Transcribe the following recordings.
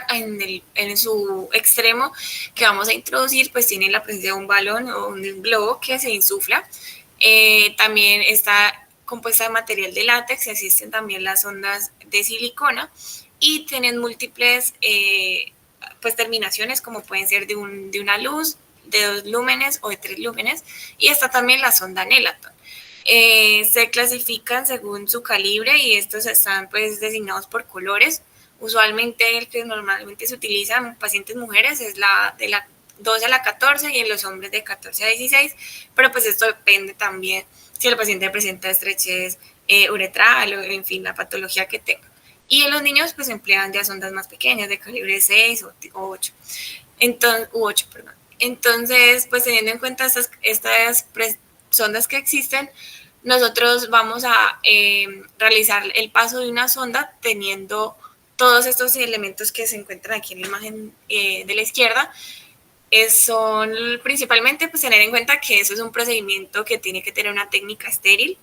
en su extremo que vamos a introducir, pues tiene la presencia de un balón o un globo que se insufla. También está compuesta de material de látex y existen también las sondas de silicona y tienen múltiples pues terminaciones, como pueden ser de una luz, de 2 lúmenes o de 3 lúmenes, y está también la sonda Nelaton. Se clasifican según su calibre y estos están pues designados por colores. Usualmente el que normalmente se utiliza en pacientes mujeres es la de la 12 a la 14 y en los hombres de 14 a 16, pero pues esto depende también si el paciente presenta estrechez uretral o en fin la patología que tenga. Y en los niños pues emplean ya sondas más pequeñas de calibre 6 o 8. Entonces, u 8, perdón. Entonces, pues teniendo en cuenta estas sondas que existen, nosotros vamos a realizar el paso de una sonda teniendo todos estos elementos que se encuentran aquí en la imagen de la izquierda. Son principalmente pues tener en cuenta que eso es un procedimiento que tiene que tener una técnica estéril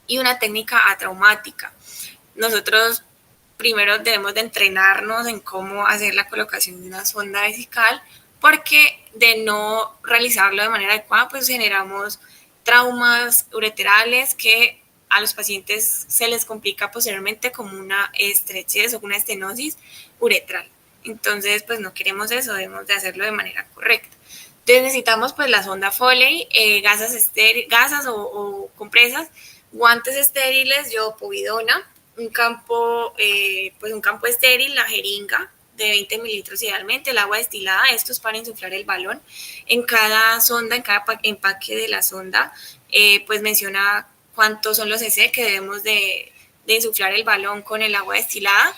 y una técnica atraumática. Nosotros primero debemos de entrenarnos en cómo hacer la colocación de una sonda vesical, porque de no realizarlo de manera adecuada, pues generamos traumas ureterales que a los pacientes se les complica posteriormente como una estrechez o una estenosis uretral. Entonces, pues no queremos eso, debemos de hacerlo de manera correcta. Entonces necesitamos pues la sonda Foley, gasas o compresas, guantes estériles, yodopovidona, un campo estéril, la jeringa de 20 mililitros idealmente, el agua destilada, esto es para insuflar el balón. En cada sonda, en cada empaque de la sonda, pues menciona cuántos son los cc que debemos de insuflar el balón con el agua destilada,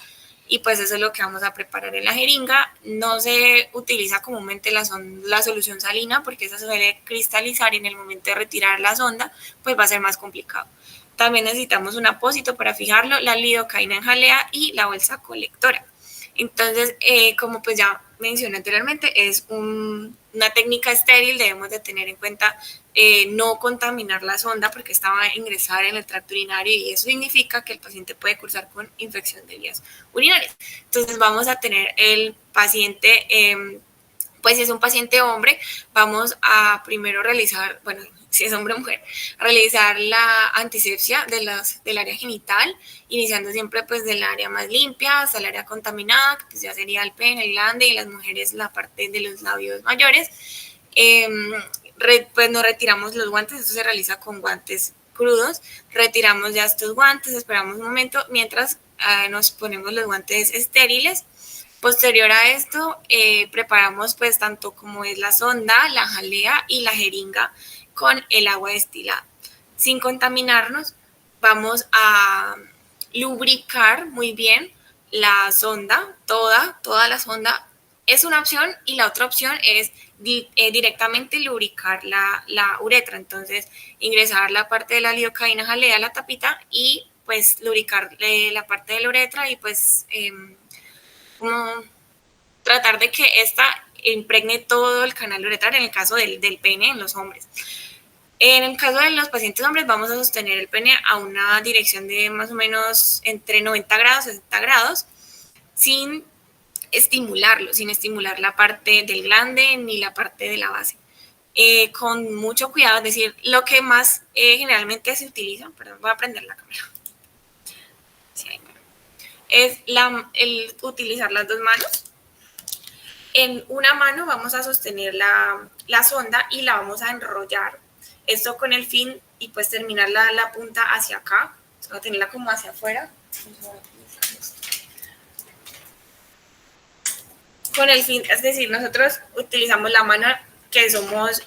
y pues eso es lo que vamos a preparar en la jeringa. No se utiliza comúnmente la solución salina porque esa suele cristalizar y en el momento de retirar la sonda pues va a ser más complicado. También necesitamos un apósito para fijarlo, la lidocaína en jalea y la bolsa colectora. Entonces, como pues ya mencioné anteriormente, es una técnica estéril, debemos de tener en cuenta no contaminar la sonda porque esta va a ingresar en el tracto urinario y eso significa que el paciente puede cursar con infección de vías urinarias. Entonces vamos a tener el paciente, pues si es un paciente hombre, vamos a primero realizar, bueno, si es hombre o mujer, realizar la antisepsia del área genital, iniciando siempre pues del área más limpia hasta el área contaminada, que pues ya sería el pene, el glande, y las mujeres la parte de los labios mayores. Pues nos retiramos los guantes, esto se realiza con guantes crudos, retiramos ya estos guantes, esperamos un momento mientras nos ponemos los guantes estériles. Posterior a esto, preparamos pues tanto como es la sonda, la jalea y la jeringa con el agua destilada. Sin contaminarnos, vamos a lubricar muy bien la sonda, toda la sonda es una opción, y la otra opción es directamente lubricar la uretra. Entonces, ingresar la parte de la lidocaína jalea a la tapita y pues lubricar la parte de la uretra y pues como tratar de que esta impregne todo el canal uretral en el caso del pene en los hombres. En el caso de los pacientes hombres, vamos a sostener el pene a una dirección de más o menos entre 90 grados y 60 grados, sin estimularlo, sin estimular la parte del glande ni la parte de la base. Con mucho cuidado, es decir, lo que más generalmente se utiliza, perdón, voy a prender la cámara, sí, es el utilizar las dos manos. En una mano vamos a sostener la sonda y la vamos a enrollar. Esto con el fin, y pues terminar la punta hacia acá, vamos a tenerla como hacia afuera. Con el fin, es decir, nosotros utilizamos la mano que somos,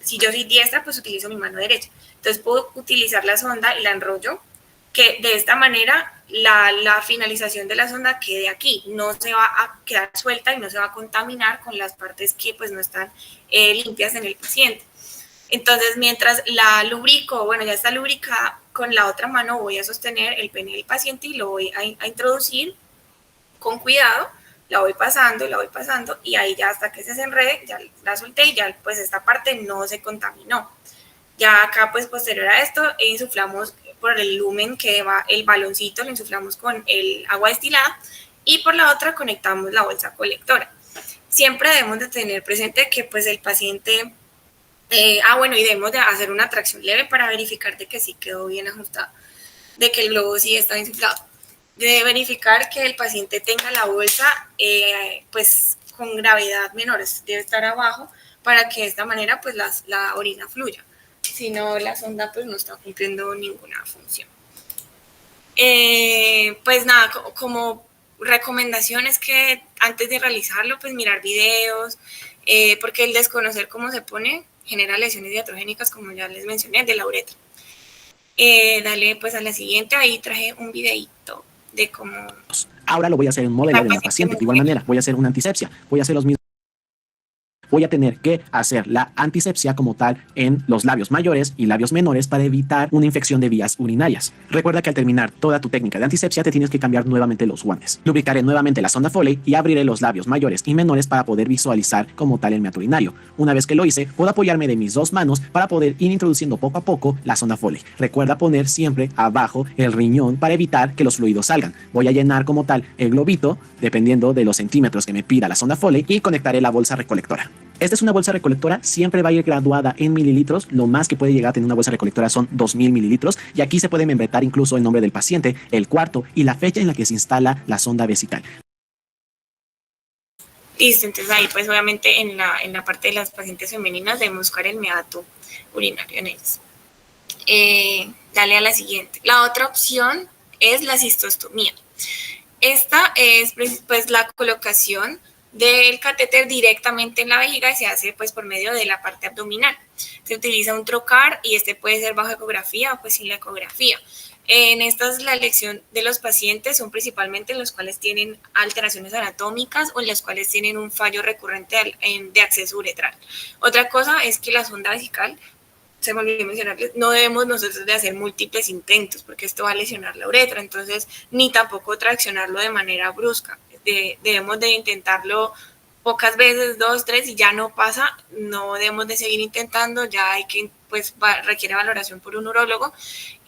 si yo soy diestra, pues utilizo mi mano derecha. Entonces puedo utilizar la sonda y la enrollo, que de esta manera la finalización de la sonda quede aquí, no se va a quedar suelta y no se va a contaminar con las partes que pues no están limpias en el paciente. Entonces, mientras la lubrico, bueno, ya está lubricada, con la otra mano voy a sostener el pene del paciente y lo voy a introducir con cuidado, la voy pasando, y ahí ya hasta que se desenrede, ya la solté y ya pues esta parte no se contaminó. Ya acá pues posterior a esto insuflamos por el lumen que va el baloncito, lo insuflamos con el agua destilada y por la otra conectamos la bolsa colectora. Siempre debemos de tener presente que pues el paciente, bueno, y debemos de hacer una tracción leve para verificar de que sí quedó bien ajustado, de que el globo sí está inflado. De verificar que el paciente tenga la bolsa pues con gravedad menores, debe estar abajo para que de esta manera pues la orina fluya. Si no, la sonda pues no está cumpliendo ninguna función. Pues nada, como recomendación es que antes de realizarlo, pues mirar videos, porque el desconocer cómo se pone genera lesiones iatrogénicas, como ya les mencioné, de la uretra. Dale pues a la siguiente, ahí traje un videito de cómo... Ahora lo voy a hacer en modelo de una paciente. De igual manera, voy a hacer una antisepsia, voy a hacer los mismos. Voy a tener que hacer la antisepsia como tal en los labios mayores y labios menores para evitar una infección de vías urinarias. Recuerda que al terminar toda tu técnica de antisepsia te tienes que cambiar nuevamente los guantes. Lubricaré nuevamente la sonda Foley y abriré los labios mayores y menores para poder visualizar como tal el meato urinario. Una vez que lo hice, puedo apoyarme de mis dos manos para poder ir introduciendo poco a poco la sonda Foley. Recuerda poner siempre abajo el riñón para evitar que los fluidos salgan. Voy a llenar como tal el globito dependiendo de los centímetros que me pida la sonda Foley y conectaré la bolsa recolectora. Esta es una bolsa recolectora, siempre va a ir graduada en mililitros. Lo más que puede llegar a tener una bolsa recolectora son 2000 mililitros. Y aquí se puede membretar incluso el nombre del paciente, el cuarto y la fecha en la que se instala la sonda vesical. Listo, entonces ahí pues obviamente en la parte de las pacientes femeninas debemos buscar el meato urinario en ellas. Dale a la siguiente. La otra opción es la cistostomía. Esta es pues la colocación del catéter directamente en la vejiga y se hace pues por medio de la parte abdominal. Se utiliza un trocar y este puede ser bajo ecografía o pues sin la ecografía. En estas la elección de los pacientes son principalmente los cuales tienen alteraciones anatómicas o en los cuales tienen un fallo recurrente de acceso uretral. Otra cosa es que la sonda vesical, se me olvidó mencionarles, no debemos nosotros de hacer múltiples intentos porque esto va a lesionar la uretra, entonces ni tampoco traccionarlo de manera brusca. Debemos de intentarlo pocas veces, 2, 3, y ya no pasa, no debemos de seguir intentando, ya hay que, pues requiere valoración por un urólogo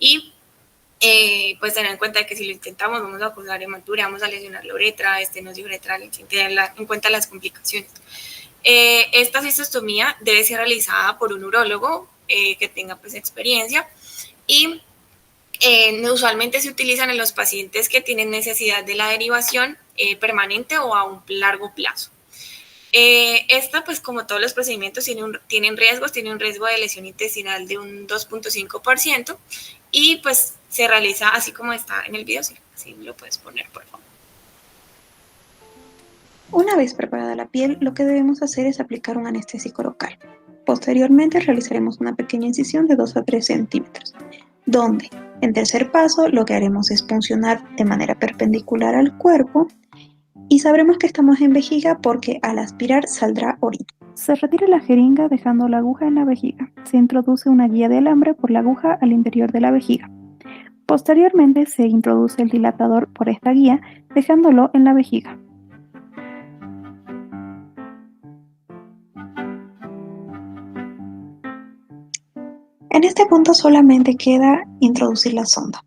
y pues tener en cuenta que si lo intentamos vamos a causar hematura, vamos a lesionar la uretra, estenosis uretral, sin tener en cuenta las complicaciones. Esta cistostomía debe ser realizada por un urólogo que tenga pues experiencia y usualmente se utilizan en los pacientes que tienen necesidad de la derivación permanente o a un largo plazo. Esta, pues como todos los procedimientos, tienen riesgos, tiene un riesgo de lesión intestinal de un 2.5% y pues se realiza así como está en el video, si lo puedes poner por favor. Una vez preparada la piel, lo que debemos hacer es aplicar un anestésico local. Posteriormente realizaremos una pequeña incisión de 2 a 3 centímetros, donde, en tercer paso, lo que haremos es puncionar de manera perpendicular al cuerpo y sabremos que estamos en vejiga porque al aspirar saldrá orina. Se retira la jeringa dejando la aguja en la vejiga. Se introduce una guía de alambre por la aguja al interior de la vejiga. Posteriormente se introduce el dilatador por esta guía dejándolo en la vejiga. En este punto solamente queda introducir la sonda.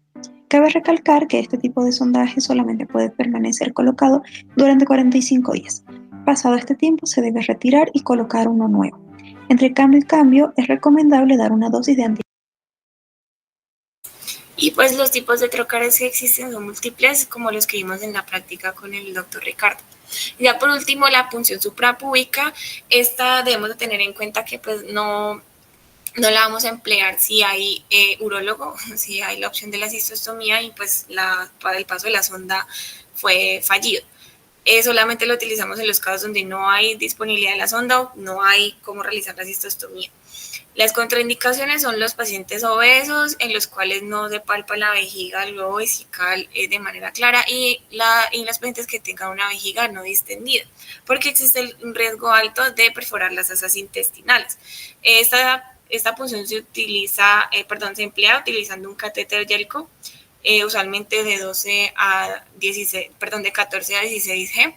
Cabe recalcar que este tipo de sondaje solamente puede permanecer colocado durante 45 días. Pasado este tiempo se debe retirar y colocar uno nuevo. Entre cambio y cambio es recomendable dar una dosis de antibióticos. Y pues los tipos de trocares que existen son múltiples, como los que vimos en la práctica con el doctor Ricardo. Ya por último, la punción suprapúbica, esta debemos de tener en cuenta que pues no la vamos a emplear si hay urólogo, si hay la opción de la cistostomía y pues para el paso de la sonda fue fallido. Solamente lo utilizamos en los casos donde no hay disponibilidad de la sonda o no hay cómo realizar la cistostomía. Las contraindicaciones son los pacientes obesos en los cuales no se palpa la vejiga, el globo vesical de manera clara y las pacientes que tengan una vejiga no distendida, porque existe un riesgo alto de perforar las asas intestinales. Esta punción se emplea utilizando un catéter Yelko, usualmente de 14 a 16 G,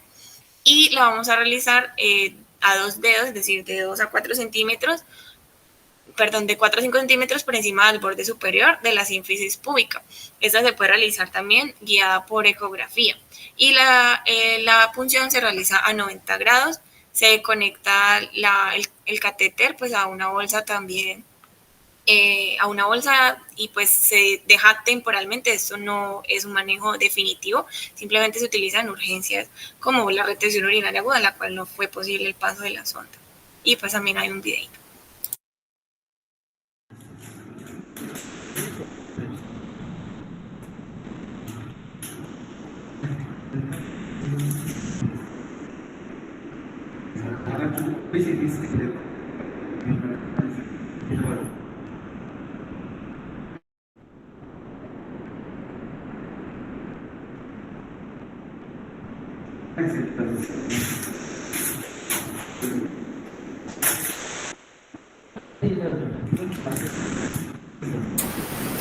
y la vamos a realizar a 2 dedos, es decir, de 2 a 4 centímetros, de 4 a 5 centímetros por encima del borde superior de la sínfisis púbica. Esta se puede realizar también guiada por ecografía. Y la punción se realiza a 90 grados. Se conecta el catéter pues a una bolsa también, y pues se deja temporalmente. Esto no es un manejo definitivo, simplemente se utiliza en urgencias como la retención urinaria aguda, en la cual no fue posible el paso de la sonda. Y pues también hay un videito.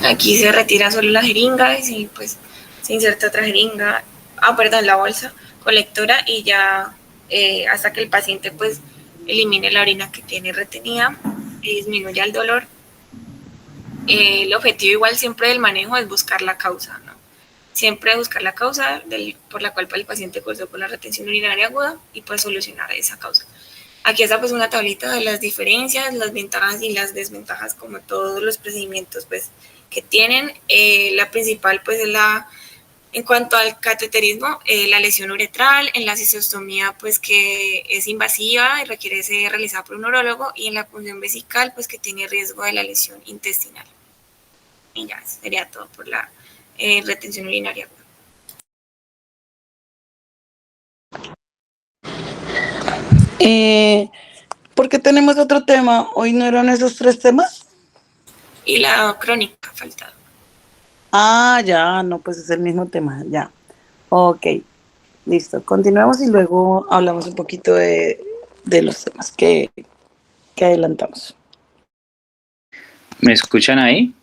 Aquí se retira solo la jeringa y pues se inserta otra jeringa, la bolsa colectora, y ya hasta que el paciente pues elimine la orina que tiene retenida y disminuya el dolor. El objetivo igual siempre del manejo es buscar la causa, ¿no? Siempre buscar la causa por la cual el paciente cursó con la retención urinaria aguda y pues solucionar esa causa. Aquí está pues una tablita de las diferencias, las ventajas y las desventajas, como todos los procedimientos pues que tienen. La principal pues es en cuanto al cateterismo, la lesión uretral, en la cistostomía pues que es invasiva y requiere ser realizada por un urólogo, y en la punción vesical pues que tiene riesgo de la lesión intestinal. Y ya sería todo por la retención urinaria. Porque tenemos otro tema. Hoy no eran esos 3 temas. Y la crónica faltaba. Ah, ya, no, pues es el mismo tema, ya. Ok, listo. Continuamos y luego hablamos un poquito de los temas que adelantamos. ¿Me escuchan ahí?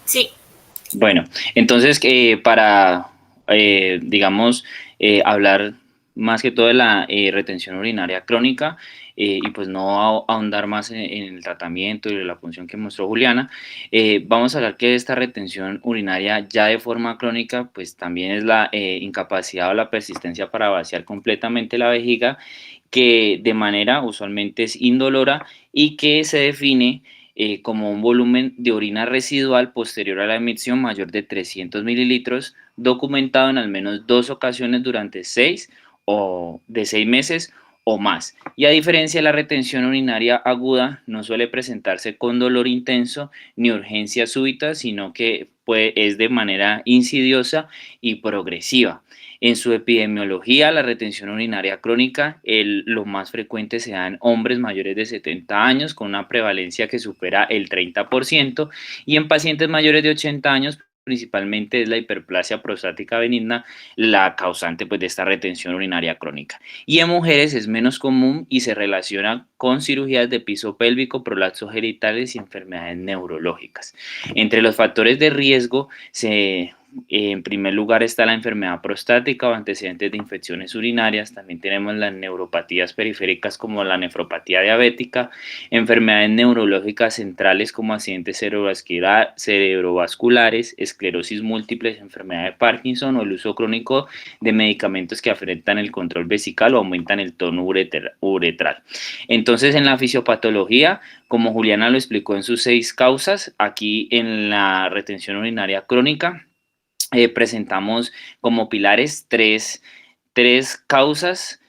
Sí. Bueno, entonces para, digamos, hablar más que todo de la retención urinaria crónica, y pues no ahondar más en el tratamiento y la función que mostró Juliana, vamos a hablar que esta retención urinaria ya de forma crónica pues también es la incapacidad o la persistencia para vaciar completamente la vejiga, que de manera usualmente es indolora y que se define como un volumen de orina residual posterior a la emisión mayor de 300 mililitros, documentado en al menos 2 ocasiones durante 6 meses o más. Y a diferencia de la retención urinaria aguda, no suele presentarse con dolor intenso ni urgencia súbita, sino que es de manera insidiosa y progresiva. En su epidemiología, la retención urinaria crónica, lo más frecuente se da en hombres mayores de 70 años, con una prevalencia que supera el 30%, y en pacientes mayores de 80 años, principalmente es la hiperplasia prostática benigna la causante pues, de esta retención urinaria crónica. Y en mujeres es menos común y se relaciona con cirugías de piso pélvico, prolapsos genitales y enfermedades neurológicas. Entre los factores de riesgo en primer lugar está la enfermedad prostática o antecedentes de infecciones urinarias. También tenemos las neuropatías periféricas como la nefropatía diabética, enfermedades neurológicas centrales como accidentes cerebrovasculares, esclerosis múltiple, enfermedad de Parkinson o el uso crónico de medicamentos que afectan el control vesical o aumentan el tono uretral. Entonces, en la fisiopatología, como Juliana lo explicó en sus 6 causas, aquí en la retención urinaria crónica, presentamos como pilares tres causas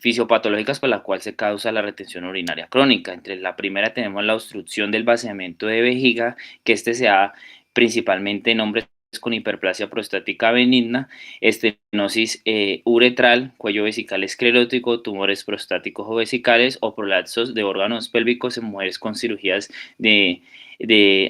fisiopatológicas por las cuales se causa la retención urinaria crónica. Entre la primera tenemos la obstrucción del vaciamiento de vejiga, que se da principalmente en hombres con hiperplasia prostática benigna, estenosis uretral, cuello vesical esclerótico, tumores prostáticos o vesicales o prolapsos de órganos pélvicos en mujeres con cirugías de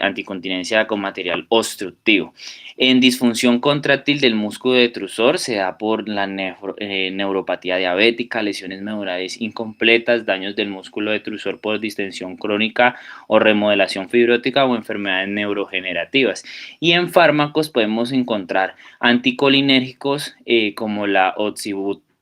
anticontinencia con material obstructivo. En disfunción contráctil del músculo detrusor se da por la neuropatía diabética, lesiones medulares incompletas, daños del músculo detrusor por distensión crónica o remodelación fibrótica o enfermedades neurogenerativas. Y en fármacos podemos encontrar anticolinérgicos como la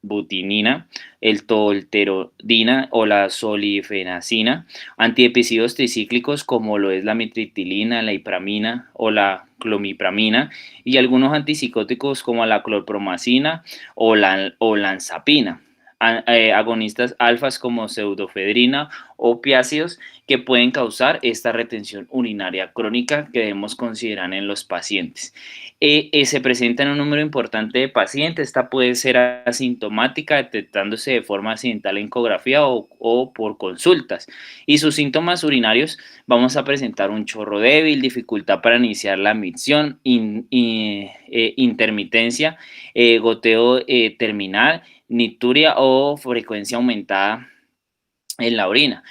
butinina, el tolterodina o la solifenacina, antidepresivos tricíclicos como lo es la mitriptilina, la ipramina o la clomipramina, y algunos antipsicóticos como la clorpromacina o la olanzapina, agonistas alfas como pseudofedrina, opiáceos que pueden causar esta retención urinaria crónica que debemos considerar en los pacientes. Se presenta en un número importante de pacientes. Esta puede ser asintomática, detectándose de forma accidental en ecografía o por consultas. Y sus síntomas urinarios: vamos a presentar un chorro débil, dificultad para iniciar la micción, intermitencia, goteo terminal, nicturia o frecuencia aumentada en la orina.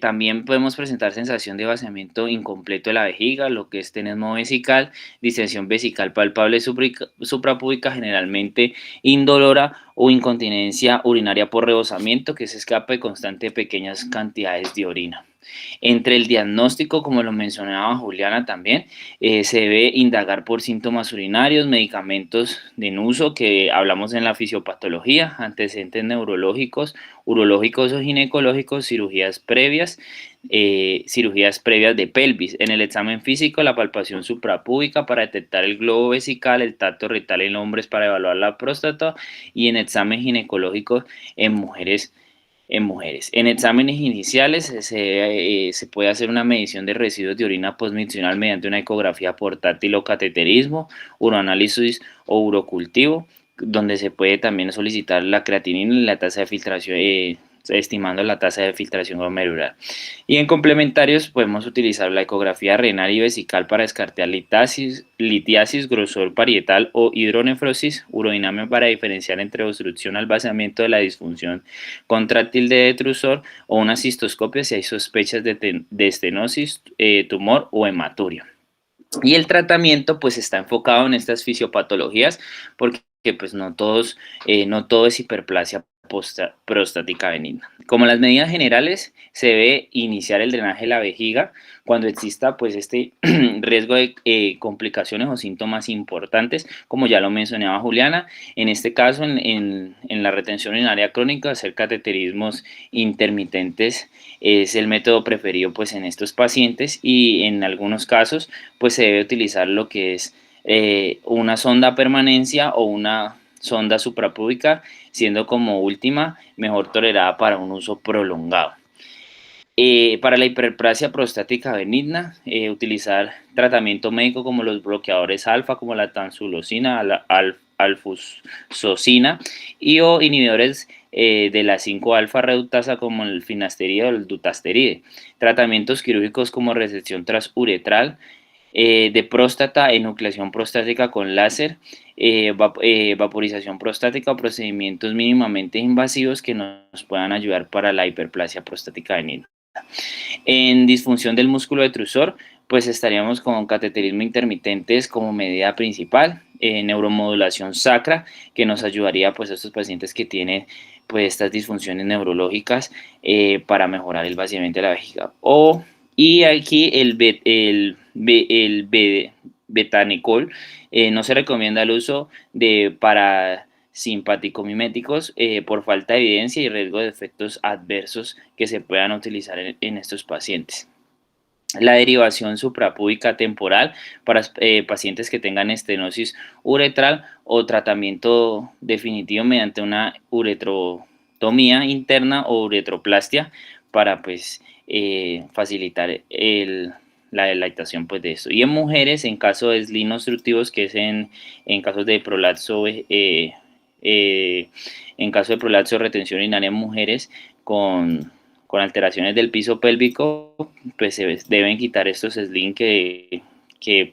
También podemos presentar sensación de vaciamiento incompleto de la vejiga, lo que es tenesmo vesical, distensión vesical palpable suprapúbica, generalmente indolora, o incontinencia urinaria por rebosamiento, que es escape constante de pequeñas cantidades de orina. Entre el diagnóstico, como lo mencionaba Juliana también, se debe indagar por síntomas urinarios, medicamentos de uso que hablamos en la fisiopatología, antecedentes neurológicos, urológicos o ginecológicos, cirugías previas de pelvis. En el examen físico, la palpación suprapúbica para detectar el globo vesical, el tacto rectal en hombres para evaluar la próstata, y en examen ginecológico en mujeres. En exámenes iniciales se puede hacer una medición de residuos de orina postmiccional mediante una ecografía portátil o cateterismo, uroanálisis o urocultivo, donde se puede también solicitar la creatinina y la tasa de filtración, estimando la tasa de filtración glomerular. Y en complementarios podemos utilizar la ecografía renal y vesical para descartar litiasis, grosor parietal o hidronefrosis, urodinamia para diferenciar entre obstrucción al vaciamiento de la disfunción contráctil de detrusor, o una cistoscopia si hay sospechas de estenosis, tumor o hematuria. Y el tratamiento pues está enfocado en estas fisiopatologías, porque pues no todo es hiperplasia prostática benigna. Como las medidas generales, se debe iniciar el drenaje de la vejiga cuando exista pues este riesgo de complicaciones o síntomas importantes, como ya lo mencionaba Juliana. En este caso, en la retención urinaria crónica, hacer cateterismos intermitentes es el método preferido pues en estos pacientes, y en algunos casos pues se debe utilizar lo que es una sonda a permanencia o una sonda suprapúbica, siendo como última mejor tolerada para un uso prolongado. Para la hiperplasia prostática benigna, utilizar tratamiento médico como los bloqueadores alfa, como la tansulosina, la alfusosina, o inhibidores de la 5-alfa reductasa como el finasteride o el dutasteride. Tratamientos quirúrgicos como resección transuretral de próstata, enucleación prostática con láser, vaporización prostática o procedimientos mínimamente invasivos que nos puedan ayudar para la hiperplasia prostática benigna. En disfunción del músculo detrusor, pues estaríamos con cateterismo intermitentes como medida principal, neuromodulación sacra, que nos ayudaría pues a estos pacientes que tienen pues estas disfunciones neurológicas para mejorar el vaciamiento de la vejiga. Y aquí el betanicol no se recomienda el uso de parasimpático-miméticos por falta de evidencia y riesgo de efectos adversos que se puedan utilizar en estos pacientes. La derivación suprapúbica temporal para pacientes que tengan estenosis uretral, o tratamiento definitivo mediante una uretrotomía interna o uretroplastia para pues facilitar la dilatación pues de esto. Y en mujeres, en caso de SLIN obstructivos, que es en casos de prolapso, en caso de prolapso de retención urinaria en mujeres con alteraciones del piso pélvico, pues se deben quitar estos SLIN que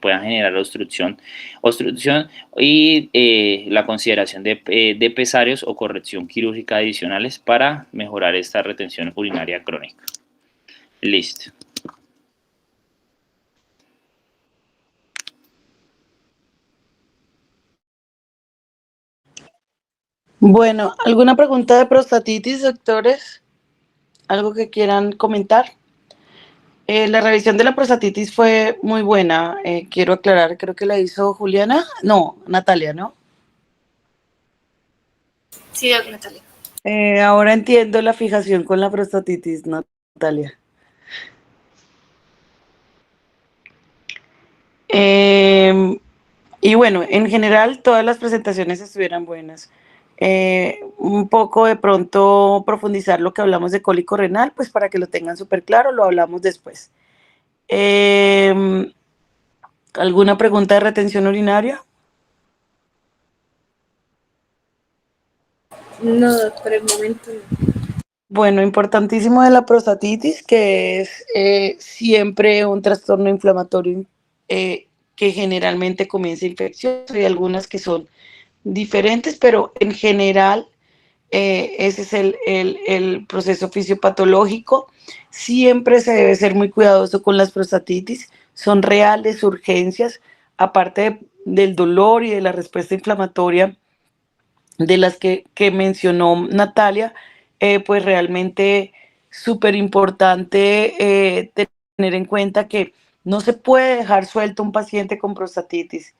puedan generar obstrucción y la consideración de pesarios o corrección quirúrgica adicionales para mejorar esta retención urinaria crónica. Listo. Bueno, ¿alguna pregunta de prostatitis, doctores? ¿Algo que quieran comentar? La revisión de la prostatitis fue muy buena. Quiero aclarar, creo que la hizo Juliana. No, Natalia, ¿no? Sí, Natalia. Ahora entiendo la fijación con la prostatitis, Natalia. Y bueno, en general todas las presentaciones estuvieran buenas. Un poco de pronto profundizar lo que hablamos de cólico renal, pues para que lo tengan súper claro, lo hablamos después. ¿Alguna pregunta de retención urinaria? No, por el momento no. Bueno, importantísimo de la prostatitis, que es siempre un trastorno inflamatorio que generalmente comienza infeccioso. Hay algunas que son diferentes, pero en general ese es el proceso fisiopatológico. Siempre se debe ser muy cuidadoso con las prostatitis. Son reales urgencias, aparte del dolor y de la respuesta inflamatoria de las que mencionó Natalia, pues realmente súper importante tener en cuenta que no se puede dejar suelto un paciente con prostatitis.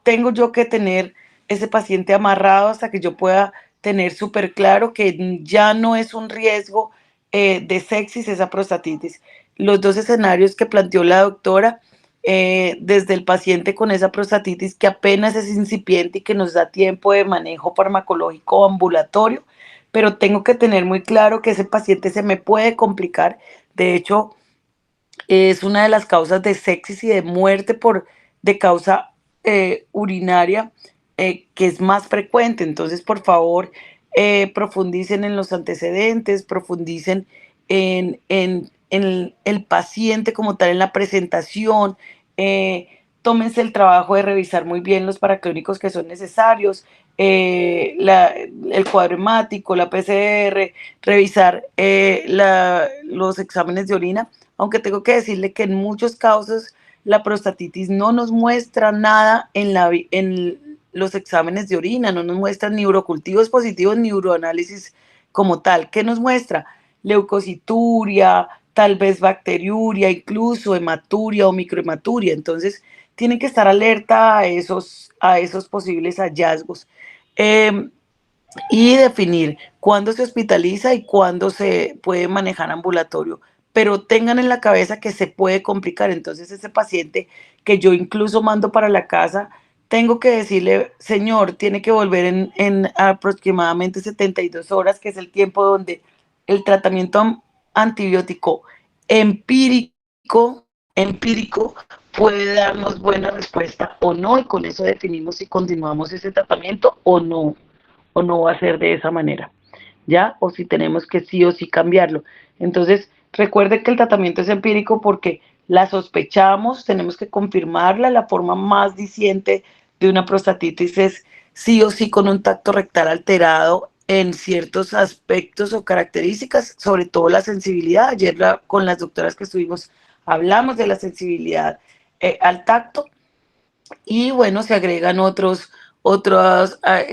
Tengo yo que tener ese paciente amarrado hasta que yo pueda tener súper claro que ya no es un riesgo de sepsis esa prostatitis. Los dos escenarios que planteó la doctora, desde el paciente con esa prostatitis que apenas es incipiente y que nos da tiempo de manejo farmacológico ambulatorio, pero tengo que tener muy claro que ese paciente se me puede complicar. De hecho, es una de las causas de sepsis y de muerte de causa urinaria que es más frecuente. Entonces, por favor, profundicen en los antecedentes, profundicen en el paciente como tal, en la presentación, tómense el trabajo de revisar muy bien los paraclínicos que son necesarios, el cuadro hemático, la PCR, revisar los exámenes de orina, aunque tengo que decirle que en muchos casos la prostatitis no nos muestra nada en los exámenes de orina, no nos muestra ni urocultivos positivos ni uroanálisis como tal. ¿Qué nos muestra? Leucocituria, tal vez bacteriuria, incluso hematuria o microhematuria. Entonces, tienen que estar alerta a esos posibles hallazgos. Y definir cuándo se hospitaliza y cuándo se puede manejar ambulatorio. Pero tengan en la cabeza que se puede complicar. Entonces, ese paciente que yo incluso mando para la casa, tengo que decirle, señor, tiene que volver en aproximadamente 72 horas, que es el tiempo donde el tratamiento antibiótico empírico puede darnos buena respuesta o no, y con eso definimos si continuamos ese tratamiento o no va a ser de esa manera, ¿ya? O si tenemos que sí o sí cambiarlo. Entonces, recuerde que el tratamiento es empírico porque la sospechamos, tenemos que confirmarla. La forma más diciente de una prostatitis es sí o sí con un tacto rectal alterado en ciertos aspectos o características, sobre todo la sensibilidad. Ayer con las doctoras que estuvimos hablamos de la sensibilidad al tacto, y bueno, se agregan otras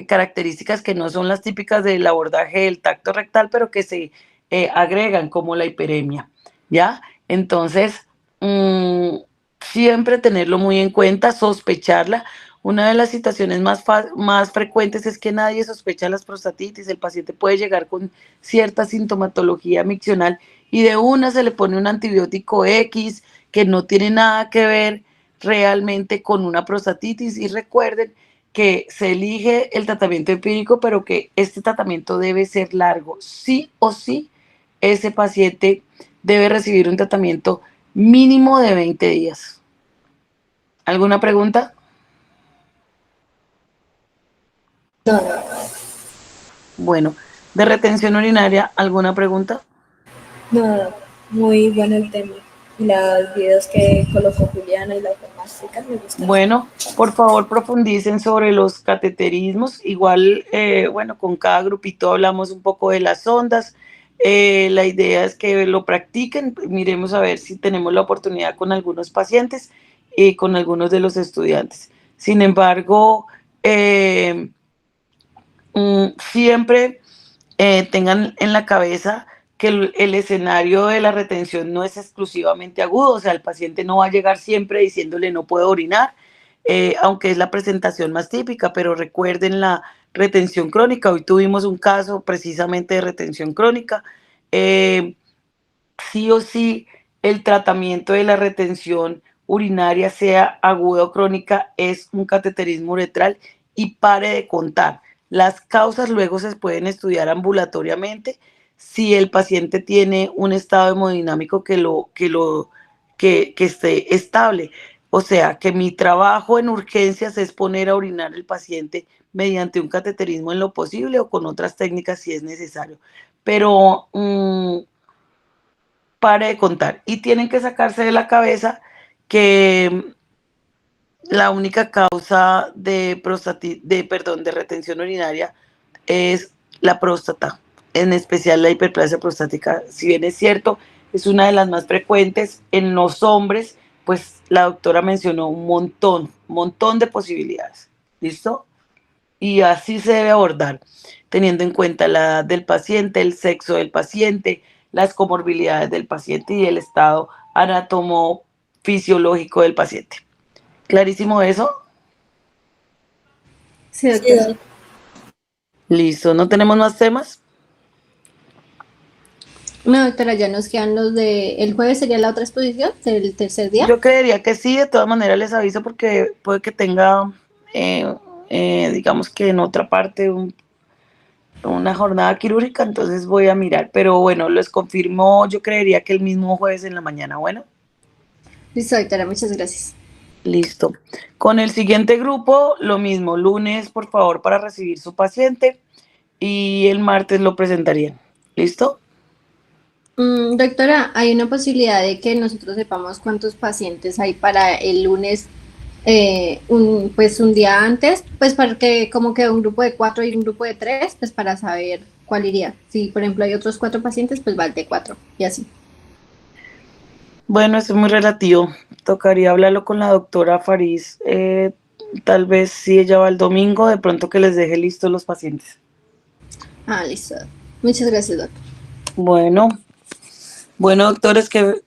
características que no son las típicas del abordaje del tacto rectal, pero que se agregan, como la hiperemia, ¿ya? Entonces, siempre tenerlo muy en cuenta, sospecharla. Una de las situaciones más frecuentes es que nadie sospecha las prostatitis. El paciente puede llegar con cierta sintomatología miccional y de una se le pone un antibiótico X que no tiene nada que ver realmente con una prostatitis. Y recuerden que se elige el tratamiento empírico, pero que este tratamiento debe ser largo. Sí o sí, ese paciente debe recibir un tratamiento mínimo de 20 días. ¿Alguna pregunta? No. Bueno, de retención urinaria, ¿alguna pregunta? No, muy bueno el tema. Y los videos que colocó Juliana y las demás chicas me gustaron. Bueno, por favor profundicen sobre los cateterismos. Igual, bueno, con cada grupito hablamos un poco de las ondas. La idea es que lo practiquen. Miremos a ver si tenemos la oportunidad con algunos pacientes y con algunos de los estudiantes. Sin embargo, siempre tengan en la cabeza que el escenario de la retención no es exclusivamente agudo. O sea, el paciente no va a llegar siempre diciéndole no puedo orinar, aunque es la presentación más típica, pero recuerden la retención crónica. Hoy tuvimos un caso precisamente de retención crónica. Sí o sí, el tratamiento de la retención urinaria, sea aguda o crónica, es un cateterismo uretral, y pare de contar. Las causas luego se pueden estudiar ambulatoriamente si el paciente tiene un estado hemodinámico que esté estable. O sea, que mi trabajo en urgencias es poner a orinar al paciente mediante un cateterismo en lo posible o con otras técnicas si es necesario. Pero pare de contar. Y tienen que sacarse de la cabeza que la única causa de de retención urinaria es la próstata, en especial la hiperplasia prostática. Si bien es cierto, es una de las más frecuentes en los hombres, pues la doctora mencionó un montón de posibilidades. ¿Listo? Y así se debe abordar, teniendo en cuenta la edad del paciente, el sexo del paciente, las comorbilidades del paciente y el estado anatomofisiológico del paciente. ¿Clarísimo eso? Sí, doctora. Listo, ¿no tenemos más temas? No, doctora, ya nos quedan los de... ¿El jueves sería la otra exposición del tercer día? Yo creería que sí, de todas maneras les aviso porque puede que tenga, digamos que en otra parte una jornada quirúrgica, entonces voy a mirar, pero bueno, les confirmo, yo creería que el mismo jueves en la mañana. Bueno, Listo, doctora, muchas gracias. listo. Con el siguiente grupo, lo mismo, lunes, por favor, para recibir su paciente, y el martes lo presentarían. ¿Listo? Doctora, ¿hay una posibilidad de que nosotros sepamos cuántos pacientes hay para el lunes, pues un día antes? Pues para que como que un grupo de 4 y un grupo de 3, pues para saber cuál iría. Si, por ejemplo, hay otros 4 pacientes, pues va el de 4 y así. Bueno, eso es muy relativo. Tocaría hablarlo con la doctora Faris. Tal vez si ella va el domingo, de pronto que les deje listos los pacientes. Ah, listo. Muchas gracias, doctor. Bueno, doctores, que